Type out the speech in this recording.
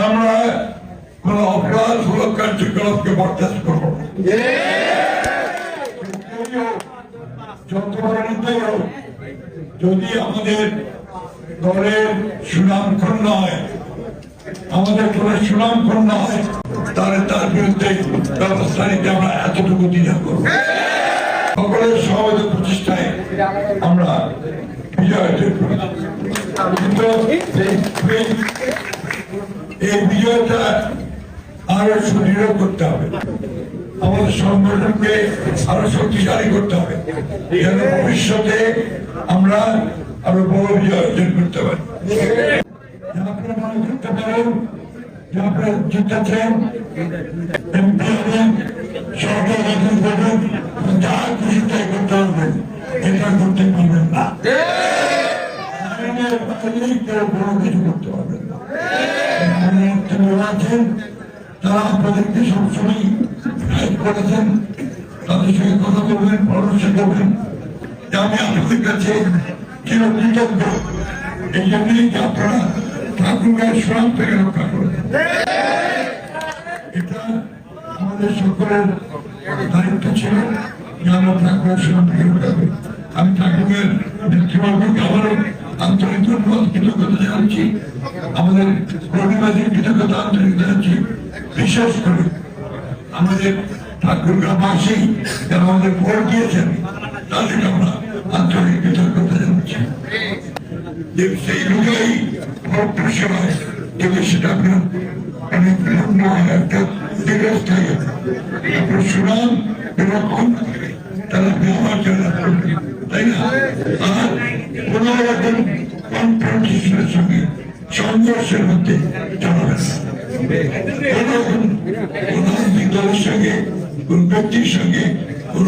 আমরা কোন অপরাধমূলক কার্যকলাপকে বরদাস্ত করবো না। যদি আমাদের দলের সুনাম ক্ষুণ্ণ হয়, আমাদের দলের সুনাম ক্ষুণ্ণ হয়, তাহলে তার বিরুদ্ধে ব্যবস্থা নিতে আমরা এতটুকু দ্বিধা করবো। সকলের সহযোগিতা প্রচেষ্টায় আমরা বিজয় অর্জন করি। কিন্তু এই বিজয়টা আরো সুদৃঢ় করতে হবে, আমাদের সংগঠনকে আরো শক্তিশালী করতে হবে, যেন ভবিষ্যতে আমরা আরো বড় বিজয় অর্জন করতে পারি। আপনারা মনে করতে পারেন যে আপনারা জিতেছেন, এমপি হবেন, সরকার গঠন করবেন, যা খুশি তাই করতে পারবেন, এটা করতে পারবেন না। আইনের বাইরে কেউ বড় কিছু করতে পারবেন না। আছেন তারা আপনাদেরকে সবসময় গাইড করেছেন, তাদের সঙ্গে কথা বলবেন, পরামর্শ করবেন। আমি আপনাদের কাছে চিরকৃতজ্ঞ, এই জন্যই যে আপনারা ঠাকুরের সুনাম থেকে রক্ষা করেছেন। এটা আমাদের সকলের দায়িত্ব ছিল যে আমরা ঠাকুরের সুনাম থেকে রক্ষা করি। আমি ঠাকুরের নেতৃবর্গকে আবারও আন্তরিক ধন্যবাদ, কৃতজ্ঞতা জানাচ্ছি। আমাদের কর্মীবাদীর কৃতজ্ঞতা আন্তরিক জানাচ্ছি। বিশেষ করে আমাদের ঠাকুর গ্রামবাসী যারা আমাদের ভোট দিয়েছেন, তাদের আমরা আন্তরিক কৃতজ্ঞতা জানাচ্ছি। যে সেই লোকেই ভোট সেবায় তবে সেটা আপনার অনেক ভিন্ন একটা দীর্ঘস্থায়ী হবে। আপনার সুনাম রক্ষণ করে তারা ব্যবহার জন্য করবে, তাই না? আর কোন রকম কনফ্রন্টেশনের সঙ্গে সংঘর্ষের মধ্যে চলাবে না। কোন রাজনৈতিক দলের সঙ্গে, কোন ব্যক্তির সঙ্গে কোন